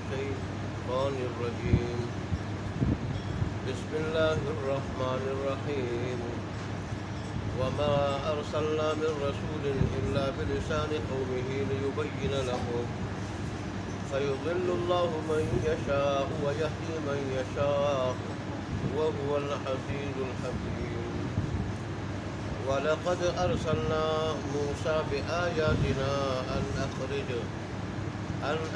الشيطان الرجيم. بسم الله الرحمن الرحيم. وما أرسلنا من رسول إلا بلسان قومه ليبين لهم فيضل الله من يشاء ويهدي من يشاء وهو العزيز الحكيم. ولقد أرسلنا موسى بآياتنا أن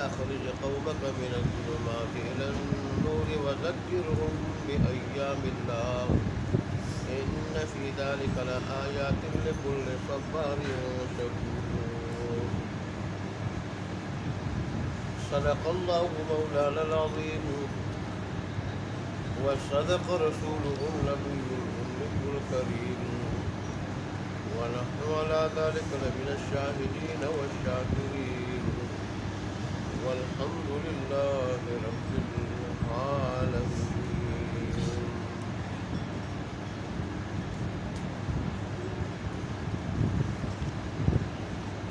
أخرج قومك من الظلمات إلى النور وذكرهم بأيام الله إن في ذلك لآيات لكل صبار شكور. صدق الله مولانا العظيم وصدق رسوله النبي الأمي الكريم ونحن على ذلك لمن الشاهدين والشاكرين والحمد لله رب العالمين.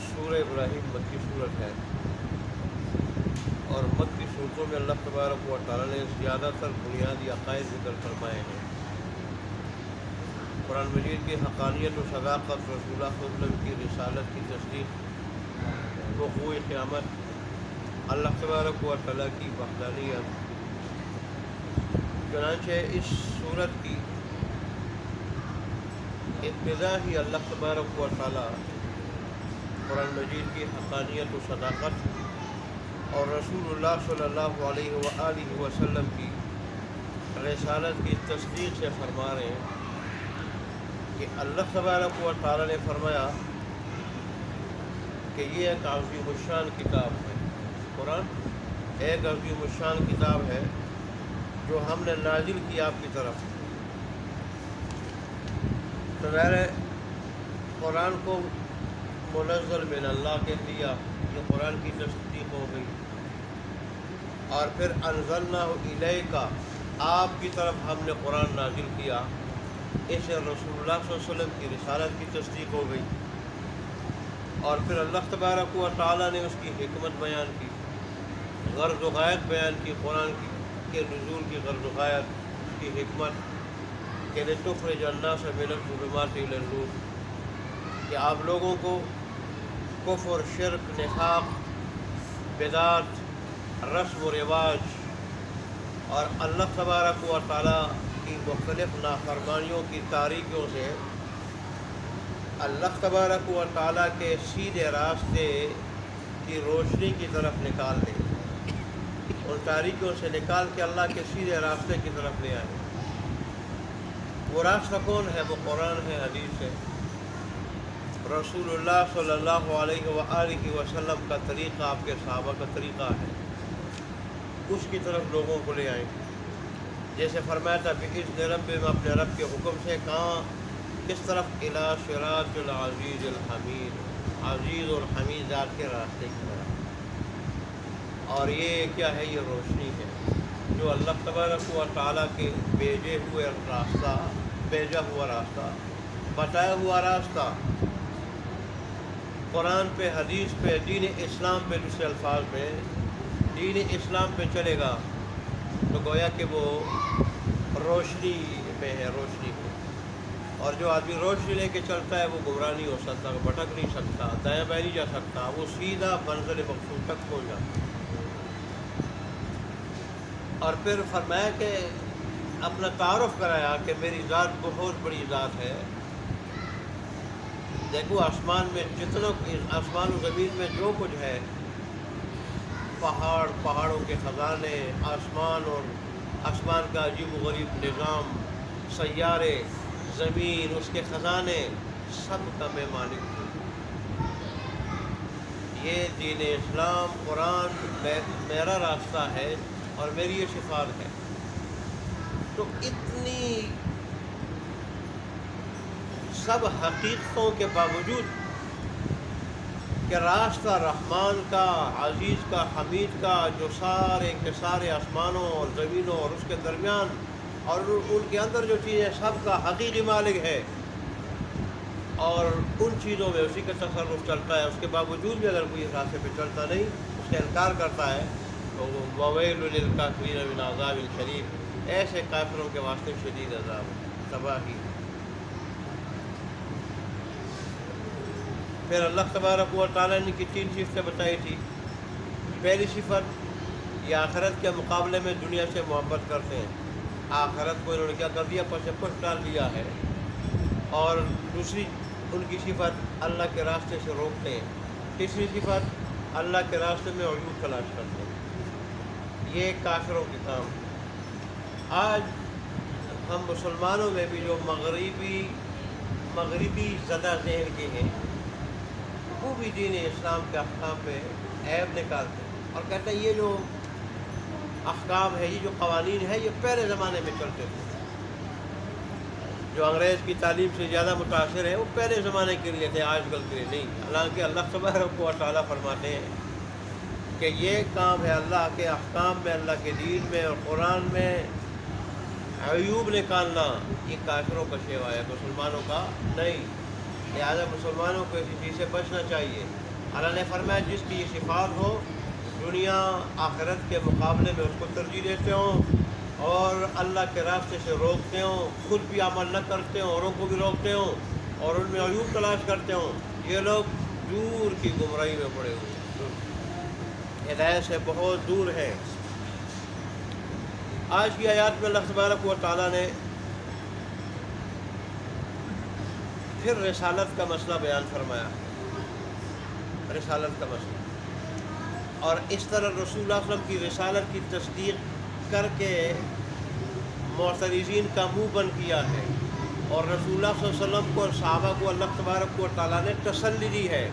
سورہ ابراہیم مکی صورت ہے اور مکی صورتوں میں اللہ تبارک و تعالیٰ نے زیادہ تر بنیادی عقائد ذکر فرمائے ہیں. قرآن مجید کی حقانیت و صداقت، رسول اللہ صلی اللہ علیہ وسلم کی رسالت کی تصدیق، وقوع قیامت، اللہ تبارک و تعالیٰ کی وحدانیت. چنانچہ اس صورت کی ابتدا ہی اللہ تبارک و تعالیٰ قرآن مجید کی حقانیت و صداقت اور رسول اللہ صلی اللہ علیہ وآلہ وسلم کی رسالت کی تصدیق سے فرما رہے ہیں کہ اللہ تبارک و تعالیٰ نے فرمایا کہ یہ ایک عظیم الشان کتاب ہے. قرآن ایک عظیم الشان کتاب ہے جو ہم نے نازل کی آپ کی طرف. تو میرے قرآن کو منزل من اللہ کہہ دیا، یہ قرآن کی تصدیق ہو گئی. اور پھر انزلناہ الیک، آپ کی طرف ہم نے قرآن نازل کیا، اسے رسول اللہ صلی اللہ علیہ وسلم کی رسالت کی تصدیق ہو گئی. اور پھر اللہ تبارک و تعالیٰ نے اس کی حکمت بیان کی، غرض و غایت بیان کی، قرآن کے نزول کی غرض و غایت کی حکمت کہ لتخرج الناس من الظلمات الی النور، کہ آپ لوگوں کو کفر، شرک، نفاق، بدعت، رسم و رواج اور اللہ تبارک و تعالیٰ کی مختلف نافرمانیوں کی تاریکیوں سے اللہ تبارک و تعالیٰ کے سیدھے راستے کی روشنی کی طرف نکال دے، ان تاریکیوں سے نکال کے اللہ کے سیدھے راستے کی طرف لے آئے. وہ راستہ کون ہے؟ وہ قرآن ہے، حدیث ہے، رسول اللہ صلی اللہ علیہ وآلہ وسلم کا طریقہ، آپ کے صحابہ کا طریقہ ہے. اس کی طرف لوگوں کو لے آئیں. جیسے فرمایا تھا کہ اس رب میں اپنے رب کے حکم سے کہاں، کس طرف؟ الی صراط العزیز الحمید، عزیز اور حمید ذات کے راستے کی طرف. اور یہ کیا ہے؟ یہ روشنی ہے جو اللہ تبارک و تعالیٰ کے بھیجا ہوا راستہ، بتایا ہوا راستہ، قرآن پہ، حدیث پہ، دین اسلام پہ، دوسرے الفاظ میں دین اسلام پہ چلے گا تو گویا کہ وہ روشنی میں ہے، روشنی میں. اور جو آدمی روشنی لے کے چلتا ہے وہ گمراہ نہیں ہو سکتا، بھٹک نہیں سکتا، دائیں بائیں نہیں جا سکتا، وہ سیدھا منزل مقصود تک پہنچ جاتا. اور پھر فرمایا کہ اپنا تعارف کرایا کہ میری ذات بہت بڑی ذات ہے. دیکھو آسمان میں آسمان و زمین میں جو کچھ ہے، پہاڑ، پہاڑوں کے خزانے، آسمان اور آسمان کا عجیب و غریب نظام، سیارے، زمین، اس کے خزانے، سب کا میں مالک ہوں. یہ دین اسلام، قرآن میرا راستہ ہے اور میری یہ صفات ہے. تو اتنی سب حقیقتوں کے باوجود کہ راستہ رحمان کا، عزیز کا، حمید کا، جو سارے کے سارے آسمانوں اور زمینوں اور اس کے درمیان اور ان کے اندر جو چیزیں سب کا حقیقی مالک ہے، اور ان چیزوں میں اسی کا تصرف چلتا ہے. اس کے باوجود بھی اگر کوئی راستے پہ چلتا نہیں، اس کا انکار کرتا ہے، تو وویل للکافرین من عذاب شدید، ایسے کافروں کے واسطے شدید عذاب، تباہی۔ پھر اللہ تبارک و تعالیٰ نے کی 3 صفتیں بتائی تھی۔ پہلی صفت، یہ آخرت کے مقابلے میں دنیا سے محبت کرتے ہیں، آخرت کو انہوں نے کیا کر دیا، پس پش ڈال دیا ہے۔ اور دوسری ان کی صفت، اللہ کے راستے سے روکتے ہیں۔ تیسری صفت، اللہ کے راستے میں عیوب تلاش کرتے ہیں۔ یہ کافروں کے کام۔ آج ہم مسلمانوں میں بھی جو مغربی زدہ ذہن کے ہیں، وہ بھی دین اسلام کے احکام پہ عیب نکالتے ہیں اور کہتے ہیں یہ جو احکام ہے، یہ جو قوانین ہے، یہ پہلے زمانے میں چلتے تھے۔ جو انگریز کی تعلیم سے زیادہ متاثر ہے وہ پہلے زمانے کے لیے تھے، آج کل کے لیے نہیں۔ حالانکہ اللہ تبارک و تعالیٰ فرماتے ہیں کہ یہ کام ہے اللہ کے احکام میں، اللہ کے دین میں اور قرآن میں عیوب نکالنا، یہ کافروں کا شیوا ہے، مسلمانوں کا نہیں۔ لہٰذا مسلمانوں کو اسی چیز سے بچنا چاہیے۔ اللہ نے فرمایا جس کی یہ صفات ہو، دنیا آخرت کے مقابلے میں اس کو ترجیح دیتے ہوں اور اللہ کے راستے سے روکتے ہوں، خود بھی عمل نہ کرتے ہوں، اوروں کو بھی روکتے ہوں اور ان میں عیوب تلاش کرتے ہوں، یہ لوگ دور کی گمراہی میں پڑے ہوئے، ہدایت سے بہت دور ہے۔ آج کی آیات میں اللہ تبارک و تعالیٰ نے پھر رسالت کا مسئلہ بیان فرمایا، رسالت کا مسئلہ، اور اس طرح رسول اللہ صلی اللہ علیہ وسلم کی رسالت کی تصدیق کر کے معترضین کا منہ بند کیا ہے، اور رسول اللہ صلی اللہ علیہ وسلم کو اور صحابہ کو اللہ تبارک و تعالیٰ نے تسلی دی ہے۔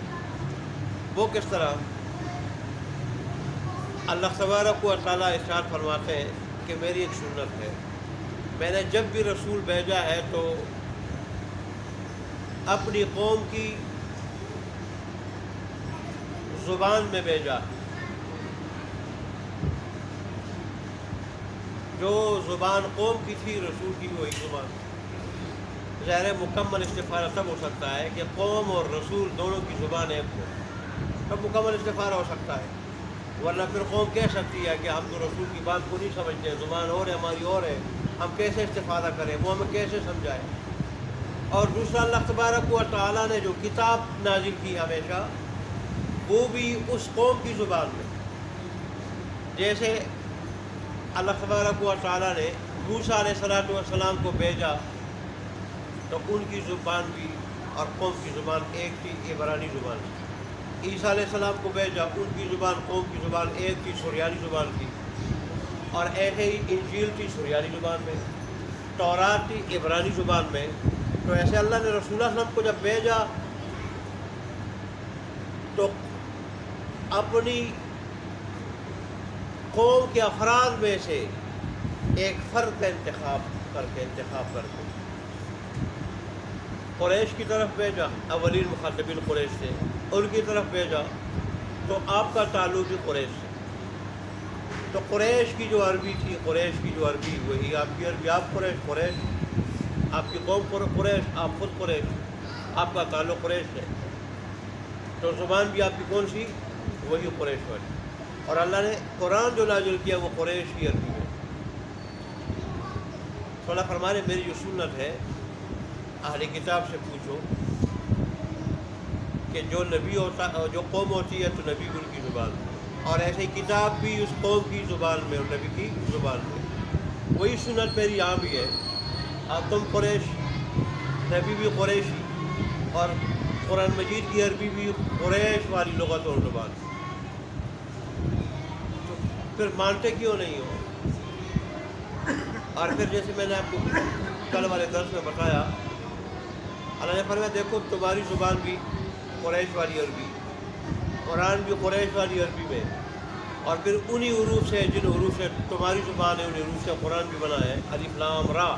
وہ کس طرح؟ اللہ تبارک و تعالیٰ ارشاد فرماتے ہیں کہ میری ایک سنت ہے، میں نے جب بھی رسول بھیجا ہے تو اپنی قوم کی زبان میں بھیجا، جو زبان قوم کی تھی رسول کی وہی زبان۔ ظاہر مکمل استفارہ تب ہو سکتا ہے کہ قوم اور رسول دونوں کی زبان ایک ہو، تب مکمل استفارہ ہو سکتا ہے، ورنہ پھر قوم کہہ سکتی ہے کہ ہم تو رسول کی بات کو نہیں سمجھتے، زبان اور ہے ہماری اور ہے، ہم کیسے استفادہ کریں، وہ ہمیں کیسے سمجھائیں۔ اور دوسرا، اللہ تبارک و تعالیٰ نے جو کتاب نازل کی ہمیشہ، وہ بھی اس قوم کی زبان میں، جیسے اللہ تبارک و تعالیٰ نے موسیٰ علیہ السلام کو بھیجا تو ان کی زبان بھی اور قوم کی زبان ایک تھی، عبرانی زبان تھی۔ عیسیٰ علیہ السلام کو بھیجا، ان کی زبان قوم کی زبان ایک تھی، سریانی زبان تھی، اور ایسے ہی انجیل تھی سریانی زبان میں، تورات تھی عبرانی زبان میں۔ تو ایسے اللہ نے رسول اللہ صلی اللہ علیہ وسلم کو جب بھیجا تو اپنی قوم کے افراد میں سے ایک فرد کا انتخاب کر کے قریش کی طرف بھیجا، اولین مخاطبین قریش تھے، ان کی طرف بھیجا، تو آپ کا تعلق بھی قریش سے، تو قریش کی جو عربی تھی، قریش کی جو عربی وہی آپ کی عربی، آپ قریش، آپ کی قوم قریش، آپ خود قریش، آپ کا تعلق قریش ہے، تو زبان بھی آپ کی کون سی؟ وہی قریش والی۔ اور اللہ نے قرآن جو نازل کیا وہ قریش کی عربی ہے۔ تو اللہ فرمانے میری جو سنت ہے، اہل کتاب سے پوچھو کہ جو نبی ہوتا، جو قوم ہوتی ہے تو نبی ان کی زبان میں، اور ایسے کتاب بھی اس قوم کی زبان میں اور نبی کی زبان میں، وہی سنت میری یہاں بھی ہے۔ اب تم قریش، نبی بھی قریشی، اور قرآن مجید کی عربی بھی قریش والی لغت اور زبان، تو پھر مانتے کیوں نہیں ہو؟ اور پھر جیسے میں نے آپ کو کل والے درس میں بتایا، اللہ نے فرمایا دیکھو تمہاری زبان بھی قریش والی عربی، قرآن بھی قریش والی عربی میں، اور پھر انہی حروف سے، جن حروف سے تمہاری زبان ہے انہی حروف سے قرآن بھی بنا ہے، الف لام را۔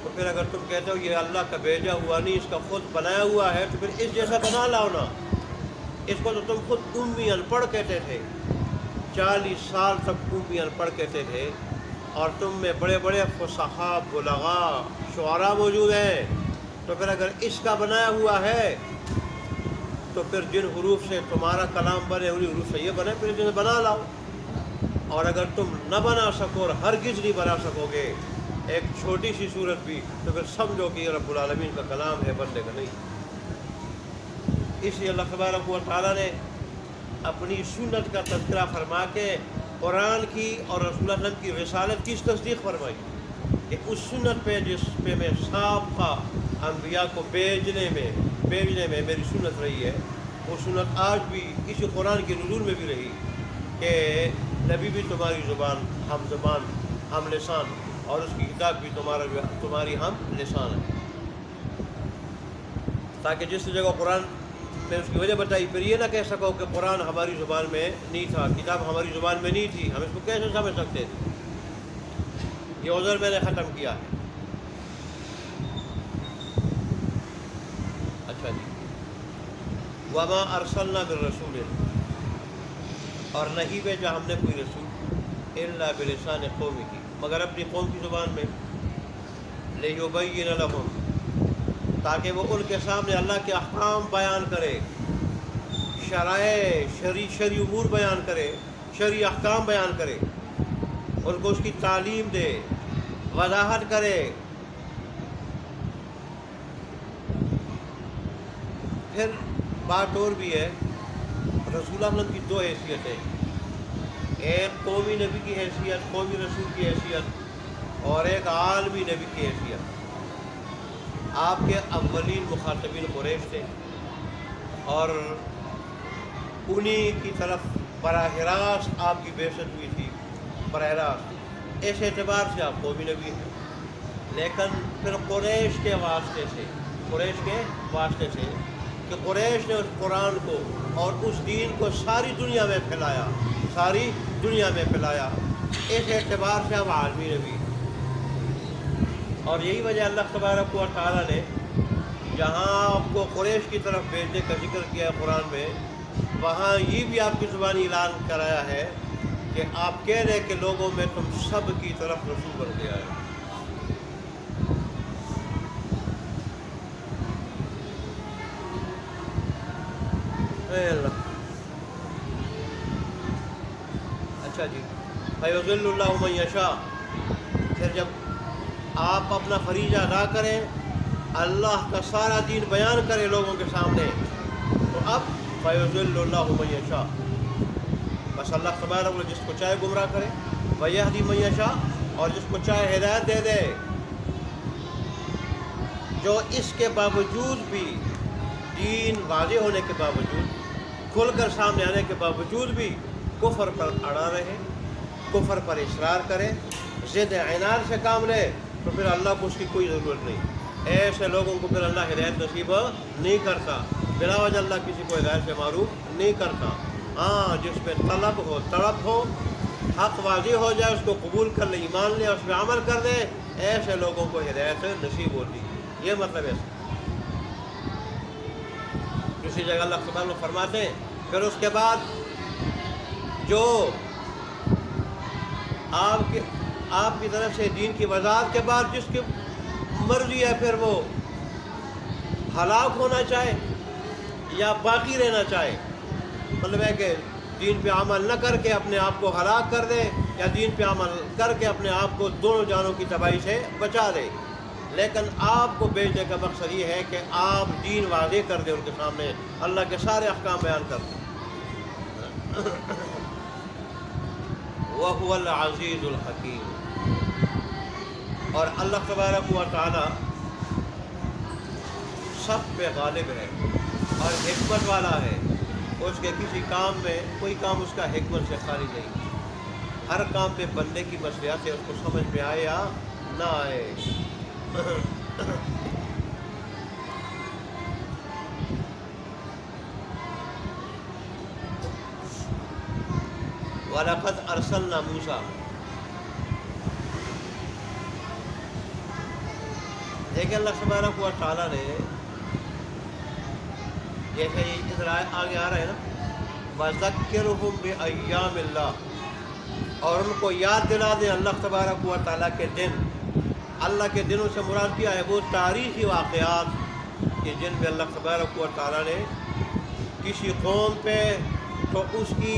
تو پھر اگر تم کہتے ہو یہ اللہ کا بھیجا ہوا نہیں، اس کا خود بنایا ہوا ہے، تو پھر اس جیسا بنا لاؤ نا۔ اس کو تو تم خود امی ان پڑھ کہتے تھے، 40 سال تک امی ان پڑھ کہتے تھے، اور تم میں بڑے بڑے فصحاء، بلغاء، شعراء موجود ہیں، تو پھر اگر اس کا بنایا ہوا ہے تو پھر جن حروف سے تمہارا کلام بنے انہی حروف سے یہ بنے، پھر جنہیں بنا لاؤ۔ اور اگر تم نہ بنا سکو اور ہرگز نہیں بنا سکو گے ایک چھوٹی سی صورت بھی، تو پھر سمجھو کہ یہ رب العالمین کا کلام ہے، بندے کا نہیں۔ اس لیے اللہ تبارک و تعالیٰ نے اپنی سنت کا تذکرہ فرما کے قرآن کی اور رسول اللہ کی رسالت کی تصدیق فرمائی کہ اس سنت پہ جس پہ میں سابقہ انبیاء کو بھیجنے میں میری سنت رہی ہے، وہ سنت آج بھی اسی قرآن کے نزول میں بھی رہی کہ نبی بھی تمہاری زبان ہم لسان، اور اس کی کتاب بھی تمہاری ہم لسان ہے، تاکہ جس جگہ قرآن میں اس کی وجہ بتائی، پھر یہ نہ کہہ سکو کہ قرآن ہماری زبان میں نہیں تھا، کتاب ہماری زبان میں نہیں تھی، ہم اس کو کیسے سمجھ سکتے تھے؟ یہ عذر میں نے ختم کیا ہے۔ اچھا جی، وما ارسلنا بالرسول، اور نہیں بھیجا ہم نے کوئی رسول الا بلسان قومی کی، مگر اپنی قوم کی زبان میں، لیبین لہم، تاکہ وہ ان کے سامنے اللہ کے احکام بیان کرے، شرعی امور بیان کرے، شرعی احکام بیان کرے، ان کو اس کی تعلیم دے، وضاحت کرے۔ پھر بات اور بھی ہے، رسول اللہ کی دو حیثیتیں، ایک قومی نبی کی حیثیت، قومی رسول کی حیثیت، اور ایک عالمی نبی کی حیثیت۔ آپ کے اولین مخاطبین قریش تھے، اور انہی کی طرف براہ راست آپ کی بعثت ہوئی تھی، براہ راست، اس اعتبار سے آپ قومی نبی ہیں۔ لیکن پھر قریش کے واسطے سے کہ قریش نے اس قرآن کو اور اس دین کو ساری دنیا میں پھیلایا، اس اعتبار سے ہم عالمی نبی ہیں۔ اور یہی وجہ اللہ تبارک و تعالیٰ نے جہاں آپ کو قریش کی طرف بھیجنے کا ذکر کیا ہے قرآن میں، وہاں یہ بھی آپ کی زبانی اعلان کرایا ہے کہ آپ کہہ رہے کہ لوگوں میں تم سب کی طرف رسول بن گیا ہے۔ اے اللہ، اچھا جی، فَيُضِلُّ اللَّهُ مَن يَشَاءُ، پھر جب آپ اپنا فریضہ ادا کریں، اللہ کا سارا دین بیان کرے لوگوں کے سامنے، تو اب فَيُضِلُّ اللَّهُ مَن يَشَاءُ، بس اللہ تبارک و جس کو چاہے گمراہ کرے، وَيَهْدِي مَن يَشَاءُ، اور جس کو چاہے ہدایت دے دے، جو اس کے باوجود بھی، دین واضح ہونے کے باوجود، کھل کر سامنے آنے کے باوجود بھی کفر پر اڑا رہے، کفر پر اصرار کرے، ضد عناد سے کام لے، تو پھر اللہ کو اس کی کوئی ضرورت نہیں۔ ایسے لوگوں کو پھر اللہ ہدایت نصیب نہیں کرتا، بلا وجہ اللہ کسی کو ہدایت سے معروف نہیں کرتا۔ ہاں، جس پہ طلب ہو، حق واضح ہو جائے، اس کو قبول کر لے، ایمان لے، اس پہ عمل کر دے، ایسے لوگوں کو ہدایت نصیب ہوتی، یہ مطلب ہے۔ اسی جگہ اللہ سبحانہ فرماتے ہیں، پھر اس کے بعد جو آپ کی طرف سے دین کی وضاحت کے بعد جس کی مرضی ہے پھر وہ ہلاک ہونا چاہے یا باقی رہنا چاہے، مطلب ہے کہ دین پہ عمل نہ کر کے اپنے آپ کو ہلاک کر دے، یا دین پہ عمل کر کے اپنے آپ کو دونوں جانوں کی تباہی سے بچا لے۔ لیکن آپ کو بھیجنے کا مقصد یہ ہے کہ آپ دین واضح کر دیں، ان کے سامنے اللہ کے سارے احکام بیان کر دیں۔ وَهُوَ الْعَزِيزُ الْحَكِيمُ، اور اللہ تبارک و تعالی سب پہ غالب ہے اور حکمت والا ہے، اس کے کسی کام میں کوئی کام اس کا حکمت سے خالی نہیں، ہر کام پہ بندے کی مصلحت ہے، اس کو سمجھ میں آئے یا نہ آئے۔ وَلَقَدْ أَرْسَلْنَا مُوسَىٰ، دیکھیں اللہ تبارک و تعالیٰ نے، جیسے ادھر آگے آ رہا ہے نا، وَذَكِّرْهُمْ بِأَيَّامِ اللَّهِ، اور ان کو یاد دلا دیں اللہ تبارک و تعالیٰ کے دن۔ اللہ کے دنوں سے مراد کیا ہے؟ وہ تاریخی واقعات کہ جن میں اللہ تبارک و تعالیٰ نے کسی قوم پہ تو اس کی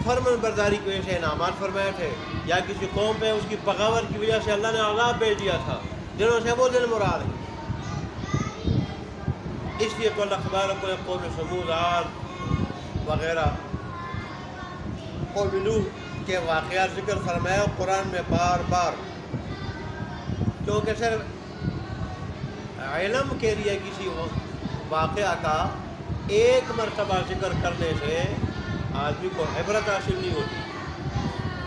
فرمان برداری کی وجہ سے انعامات فرمائے تھے، یا کسی قوم پہ اس کی بغاوت کی وجہ سے اللہ نے عذاب بھیج دیا تھا، دنوں سے وہ دن مراد ہیں۔ اس لیے تو اللہ تبارک کو قوم سمود، عاد وغیرہ، قوم نوح کے واقعات ذکر فرمایا قرآن میں بار بار، کیونکہ صرف علم کے لیے کسی واقعہ کا ایک مرتبہ ذکر کرنے سے آدمی کو عبرت حاصل نہیں ہوتی۔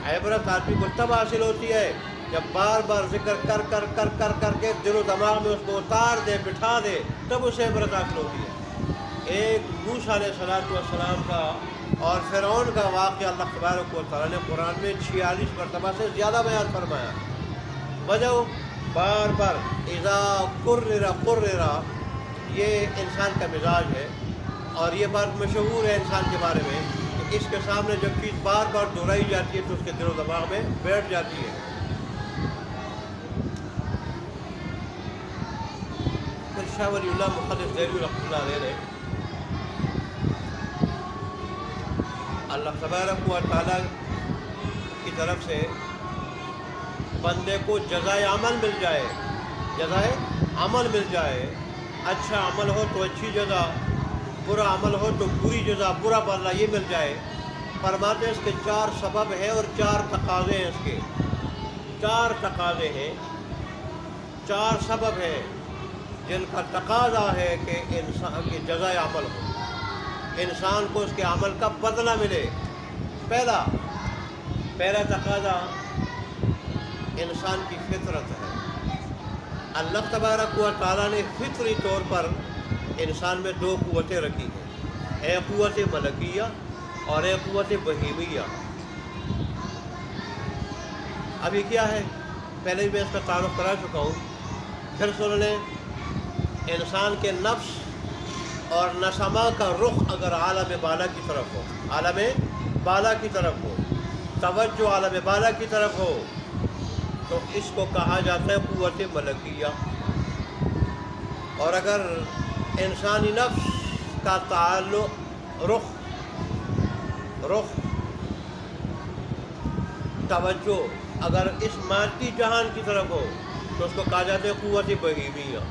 عبرت آدمی کو تب حاصل ہوتی ہے جب بار بار ذکر کر کر کر کر کر کے دل و دماغ میں اس کو اتار دے، بٹھا دے، تب اسے عبرت حاصل ہوتی ہے۔ ایک موسیٰ علیہ السلام کا اور فرعون کا واقعہ اللہ تبارک و تعالیٰ نے قرآن میں 46 مرتبہ سے زیادہ بیان فرمایا۔ وجہ بار بار اذا قرر، یہ انسان کا مزاج ہے، اور یہ بات مشہور ہے انسان کے بارے میں کہ اس کے سامنے جب چیز بار بار دہرائی جاتی ہے تو اس کے دل و دماغ میں بیٹھ جاتی ہے۔ پھر شاہ ولی اللہ محدث دہلوی رحمۃ اللہ علیہ نے اللہ تبارک و تعالیٰ کی طرف سے بندے کو جزائے عمل مل جائے، جزائے عمل مل جائے، اچھا عمل ہو تو اچھی جزا، برا عمل ہو تو بری جزا، برا بدلہ یہ مل جائے۔ فرماتے ہیں اس کے 4 سبب ہیں اور 4 تقاضے ہیں، اس کے 4 تقاضے ہیں، 4 سبب ہیں جن کا تقاضا ہے کہ انسان کی جزائے عمل ہو، انسان کو اس کے عمل کا بدلہ ملے۔ پہلا تقاضا انسان کی فطرت ہے۔ اللہ تبارک و تعالیٰ نے فطری طور پر انسان میں 2 قوتیں رکھی ہیں، ایک قوت ملکیہ اور ایک قوت بہیمیہ۔ ابھی کیا ہے، پہلے بھی میں اس کا تعارف کرا چکا ہوں، پھر سن لیں۔ انسان کے نفس اور نسمہ کا رخ اگر عالم بالا کی طرف ہو، عالم بالا کی طرف ہو، توجہ عالم بالا کی طرف ہو، تو اس کو کہا جاتا ہے قوت ملکیہ۔ اور اگر انسانی نفس کا تعلق رخ توجہ اگر اس مادی جہان کی طرف ہو تو اس کو کہا جاتا ہے قوت بہیمیہ۔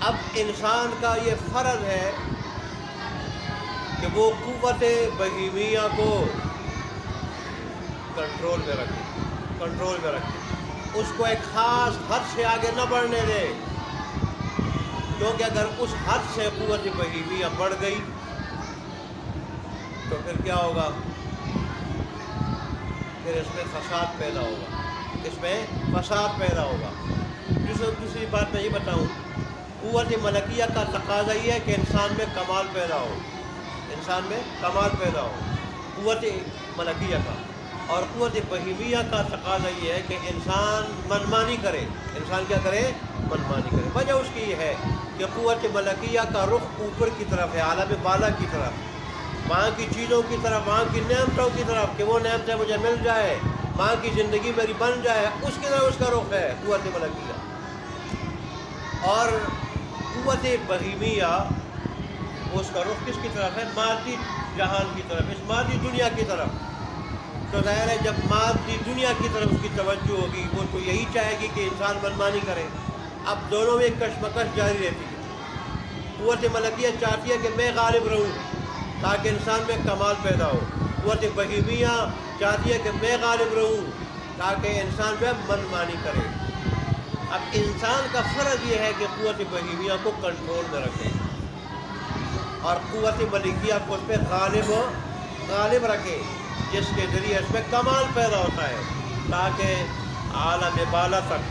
اب انسان کا یہ فرض ہے کہ وہ قوت بہیمیہ کو کنٹرول میں رکھے، اس کو ایک خاص حد سے آگے نہ بڑھنے دے، کیونکہ اگر اس حد سے قوت بہیمیہ بڑھ گئی تو پھر کیا ہوگا، پھر اس میں فساد پیدا ہوگا۔ دوسری بات میں یہ بتاؤں، قوت ملکیہ کا تقاضا یہ ہے کہ انسان میں کمال پیدا ہو، قوت ملکیہ کا۔ اور قوت بہیمیہ کا تقاضا یہ ہے کہ انسان منمانی کرے، انسان کیا کرے، منمانی کرے۔ وجہ اس کی یہ ہے کہ قوت ملکیہ کا رخ اوپر کی طرف ہے، عالم بالا کی طرف، وہاں کی چیزوں کی طرف، وہاں کی نعمتوں کی طرف، کہ وہ نعمتیں مجھے مل جائے، وہاں کی زندگی میری بن جائے، اس کی طرف اس کا رخ ہے قوت ملکیہ۔ اور قوت بہیمیہ اس کا رخ کس کی طرف ہے، مادی جہان کی طرف، اس مادی دنیا کی طرف۔ تو ظاہر ہے جب مادی دنیا کی طرف اس کی توجہ ہوگی، وہ تو یہی چاہے گی کہ انسان منمانی کرے۔ اب دونوں میں کشمکش جاری رہتی ہے۔ قوت ملکیہ چاہتی ہے کہ میں غالب رہوں تاکہ انسان میں کمال پیدا ہو، قوت بہیمیہ چاہتی ہے کہ میں غالب رہوں تاکہ انسان جو ہے منمانی کرے۔ اب انسان کا فرض یہ ہے کہ قوت بہیمیہ کو کنٹرول میں رکھے اور قوت ملکیہ کو اس پہ غالب رکھے، جس کے ذریعے اس میں کمال پیدا ہوتا ہے، تاکہ عالم بالا تک،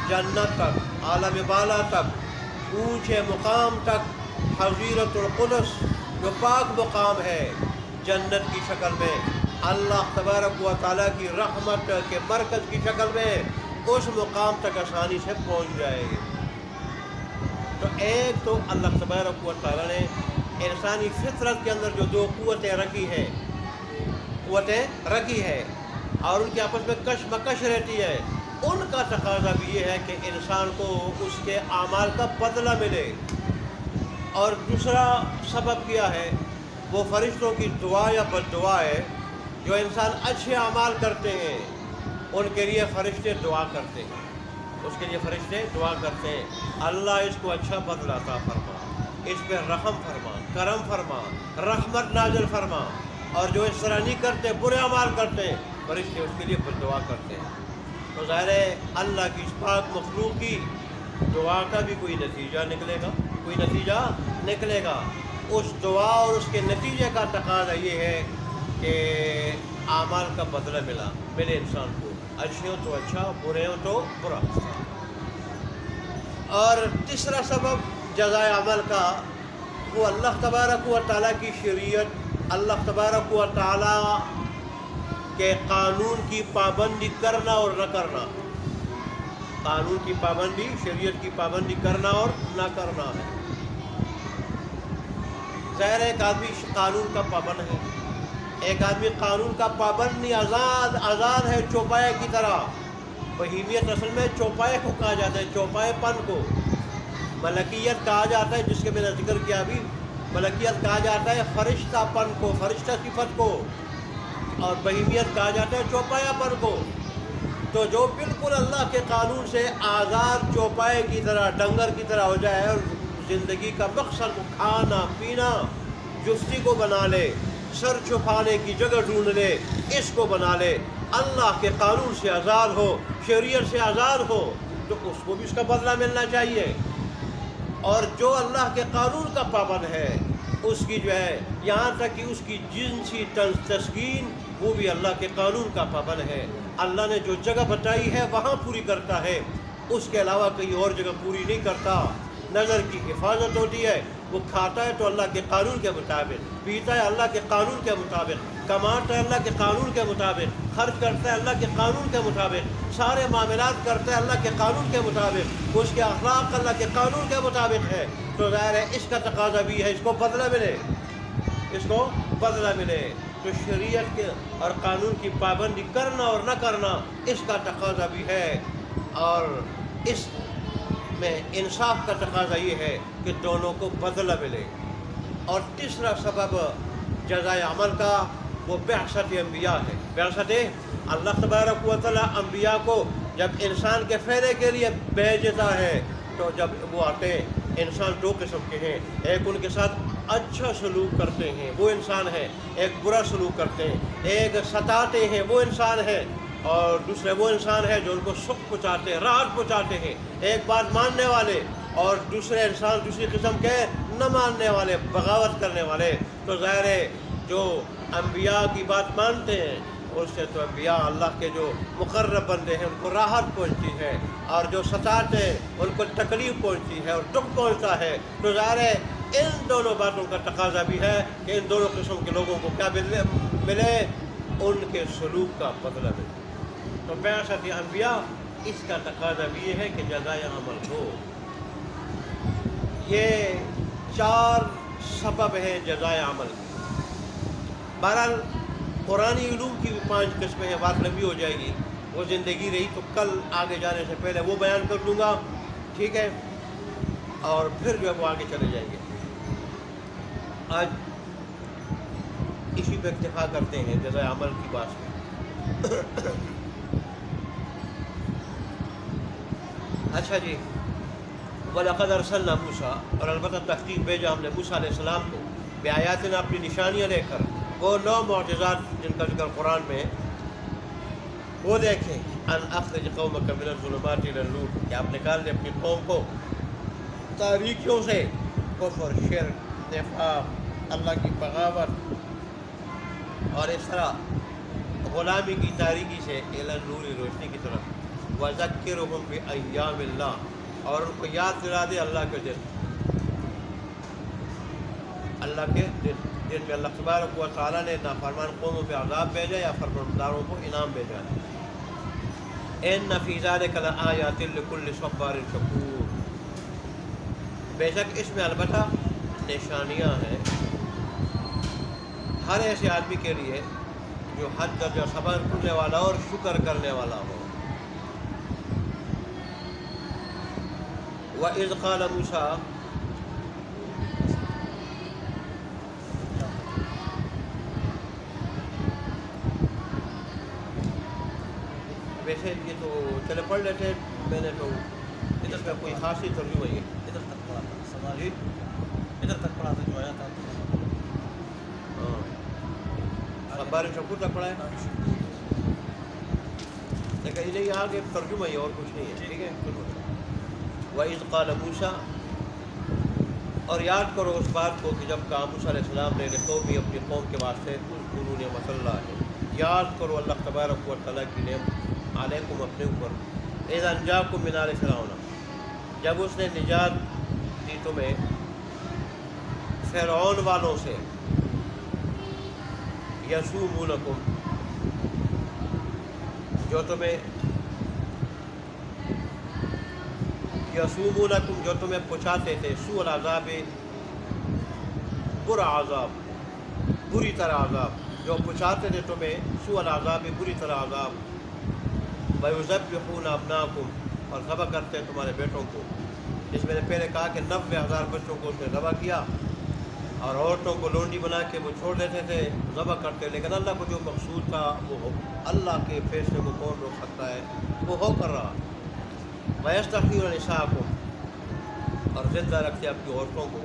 جنت تک، عالم بالا تک، اونچے مقام تک، حضیرت القدس جو پاک مقام ہے جنت کی شکل میں، اللہ تبارک و تعالیٰ کی رحمت کے مرکز کی شکل میں، اس مقام تک آسانی سے پہنچ جائے گی۔ تو ایک تو اللہ تبارک و تعالیٰ نے انسانی فطرت کے اندر جو 2 قوتیں رکھی ہیں اور ان کی آپس میں کشمکش رہتی ہے، ان کا تقاضا بھی یہ ہے کہ انسان کو اس کے اعمال کا بدلہ ملے۔ اور دوسرا سبب کیا ہے، وہ فرشتوں کی دعا یا بد دعا ہے. جو انسان اچھے اعمال کرتے ہیں ان کے لیے فرشتے دعا کرتے ہیں، اس کے لیے فرشتے دعا کرتے ہیں اللہ اس کو اچھا بدلہ عطا فرما، اس پہ رحم فرما، کرم فرما، رحمت نازل فرما. اور جو اس طرح نہیں کرتے، برے اعمال کرتے ہیں، فرشتے اس کے لیے بد دعا کرتے ہیں. تو ظاہر ہے اللہ کی اس پاک مخلوق کی دعا کا بھی کوئی نتیجہ نکلے گا، کوئی نتیجہ نکلے گا. اس دعا اور اس کے نتیجے کا تقاضا یہ ہے کہ اعمال کا بدلہ ملے انسان کو، اچھے ہو تو اچھا، برے ہو تو برا. اور تیسرا سبب جزائے عمل کا وہ اللہ تبارک و تعالیٰ کی شریعت، اللہ تبارک و تعالیٰ کے قانون کی پابندی کرنا اور نہ کرنا. قانون کی پابندی، شریعت کی پابندی کرنا اور نہ کرنا ہے. ظاہر ایک آدمی قانون کا پابند ہے، ایک آدمی قانون کا پابند نہیں، آزاد ہے چوپائے کی طرح. بہیمیت اصل میں چوپائے کو کہا جاتا ہے، چوپائے پن کو. ملکیت کہا جاتا ہے، جس کے میں نے ذکر کیا ابھی، ملکیت کہا جاتا ہے فرشتہ پن کو، فرشتہ صفت کو، اور بہیمیت کہا جاتا ہے چوپایا پن کو. تو جو بالکل اللہ کے قانون سے آزاد چوپائے کی طرح، ڈنگر کی طرح ہو جائے اور زندگی کا مقصد کھانا پینا جستی کو بنا لے، سر چھپانے کی جگہ ڈھونڈ لے، اس کو بنا لے، اللہ کے قانون سے آزاد ہو، شریعت سے آزاد ہو، تو اس کو بھی اس کا بدلہ ملنا چاہیے. اور جو اللہ کے قانون کا پابند ہے اس کی جو ہے یہاں تک کہ اس کی جنسی تسکین وہ بھی اللہ کے قانون کا پابند ہے. اللہ نے جو جگہ بتائی ہے وہاں پوری کرتا ہے، اس کے علاوہ کہیں اور جگہ پوری نہیں کرتا. نظر کی حفاظت ہوتی ہے، وہ کھاتا ہے تو اللہ کے قانون کے مطابق، پیتا ہے اللہ کے قانون کے مطابق، کماتا ہے اللہ کے قانون کے مطابق، خرچ کرتا ہے اللہ کے قانون کے مطابق، سارے معاملات کرتا ہے اللہ کے قانون کے مطابق، اس کے اخلاق اللہ کے قانون کے مطابق ہے. تو ظاہر ہے اس کا تقاضا بھی ہے اس کو بدلہ ملے، اس کو بدلہ ملے. تو شریعت کے اور قانون کی پابندی کرنا اور نہ کرنا اس کا تقاضا بھی ہے، اور اس میں انصاف کا تقاضا یہ ہے کہ دونوں کو بدلہ ملے. اور تیسرا سبب جزائے عمل کا وہ بعثت انبیاء ہے. بعثت اللہ تبارک و تعالیٰ انبیاء کو جب انسان کے فائدے کے لیے بھیجتا ہے تو جب وہ آتے ہیں، انسان دو قسم کے ہیں، ایک ان کے ساتھ اچھا سلوک کرتے ہیں وہ انسان ہے، ایک برا سلوک کرتے ہیں، ایک ستاتے ہیں وہ انسان ہے، اور دوسرے وہ انسان ہے جو ان کو سکھ پہنچاتے ہیں، راحت پہنچاتے ہیں. ایک بات ماننے والے اور دوسرے انسان دوسری قسم کے نہ ماننے والے، بغاوت کرنے والے. تو ظاہر ہے جو انبیاء کی بات مانتے ہیں اس سے تو انبیاء اللہ کے جو مقرب بندے ہیں ان کو راحت پہنچتی ہے، اور جو ستاتے ہیں ان کو تکلیف پہنچتی ہے اور دکھ پہنچتا ہے. تو ظاہر ہے ان دونوں باتوں کا تقاضا بھی ہے کہ ان دونوں قسم کے لوگوں کو کیا ملے، ان کے سلوک کا بدلہ ملے. تو بعثت انبیاء اس کا تقاضا بھی یہ ہے کہ جزائے عمل ہو. یہ 4 سبب ہیں جزائے عمل کی. بہرحال قرآنی علوم کی بھی 5 قسمیں ہیں، بات لمبی ہو جائے گی، وہ زندگی رہی تو کل آگے جانے سے پہلے وہ بیان کر دوں گا، ٹھیک ہے، اور پھر جو ہے وہ آگے چلے جائیں گے. آج اسی پہ اکتفا کرتے ہیں جزائے عمل کی بات میں. اچھا جی، وَلَقَدْ أَرْسَلْنَا مُوسَىٰ، اور البتہ تحقیق بھیجا ہم نے موسیٰ علیہ السلام کو، بآیاتنا اپنی نشانیاں لے کر، وہ 9 معجزات جن کا ذکر قرآن میں ہے وہ دیکھیں. أَنْ أَخْرِجْ قَوْمَكَ مِنَ الظُّلُمَاتِ إِلَى النُّورِ، کہ آپ نکال دیں اپنی قوم کو تاریکیوں سے، کفر، شرک، نفاق، اللہ کی بغاوت اور اس طرح غلامی کی تاریکی سے إِلَى النُّورِ، روشنی کی طرف. وَذَكِّرْهُمْ بِأَيَّامِ اللَّهِ، اور ان کو یاد دلا دے اللہ کے دن، اللہ کے دن جن میں اللہ تبارک و تعالیٰ نے نافرمان قوموں پہ عذاب بھیجا یا فرمانبرداروں کو انعام بھیجا ہے. إِنَّ فِي ذَلِكَ لَآيَاتٍ لِكُلِّ صَبَّارٍ شَكُورٍ، بے شک اس میں البتہ نشانیاں ہیں ہر ایسے آدمی کے لیے جو حد درجہ صبر کرنے والا اور شکر کرنے والا ہو. وَإِذْ قَالَ مُوسَىٰ، تھے یہ تو چلے پڑھ لیتے، میں نے تو اس میں کوئی خاصی ترجمہ ہی ہے. ادھر تک پڑھا تھا سوال، جی ادھر تک پڑھا تھا جو آیا تھا. ہاں بارہ شکور تک پڑھا ہے، لیکن انہیں آگے ترجمہ ہی اور کچھ نہیں ہے. ٹھیک ہے. وَإِذْ قَالَ مُوسَىٰ، اور یاد کرو اس بات کو کہ جب کہا موسیٰ علیہ السلام نے قومی اپنی قوم کے واسطے اذکروا نعمت اللہ ہے، یاد کرو اللہ تبارک و تعالیٰ کی نعمت علیکم اپنے اوپر، اذ انجاکم من آل فرعون، جب اس نے نجات دی تمہیں فرعون والوں سے، یسومونکم جو تمہیں پہنچاتے تھے، سوء العذاب برا عذاب، بری طرح عذاب، جو پہنچاتے تھے تمہیں سوء العذاب بری طرح عذاب، وَيُذَبِّحُونَ أَبْنَاءَكُمْ اور ذبح کرتے ہیں تمہارے بیٹوں کو. جس میں نے پہلے کہا کہ 90,000 بچوں کو اس نے ذبح کیا، اور عورتوں کو لونڈی بنا کے وہ چھوڑ دیتے تھے، ذبح کرتے، لیکن اللہ کو جو مقصود تھا وہ اللہ کے فیصلے کو کون روک سکتا ہے، وہ ہو کر رہا. وَيَسْتَحْيُونَ نِسَاءَكُمْ اور زندہ رکھتے اپنی عورتوں کو،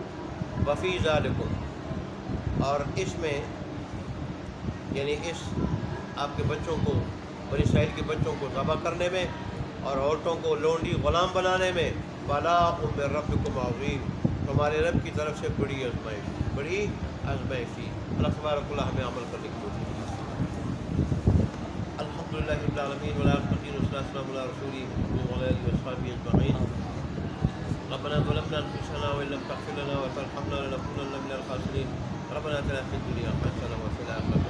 وَفِي ذَلِكُمْ اور اس میں یعنی اس آپ کے بچوں کو، بنی اسرائیل کے بچوں کو ذبح کرنے میں اور عورتوں کو لونڈی غلام بنانے میں، بَلَاءٌ مِّن رَبِّكُمْ عَظِيمٌ تمہارے رب کی طرف سے بڑی آزمائش تھی. اللہ تبارک اللہ ہمیں عمل کرنے کی توفیق دے. الحمدللہ رب العالمین والعاقبۃ والسلام علی رسولہ وعلی آلہ وصحبہ اجمعین. ربنا ظلمنا انفسنا وان لم تغفر لنا وترحمنا لنكونن من الخاسرین. ربنا آتنا فی الدنیا حسنة وفی الآخرة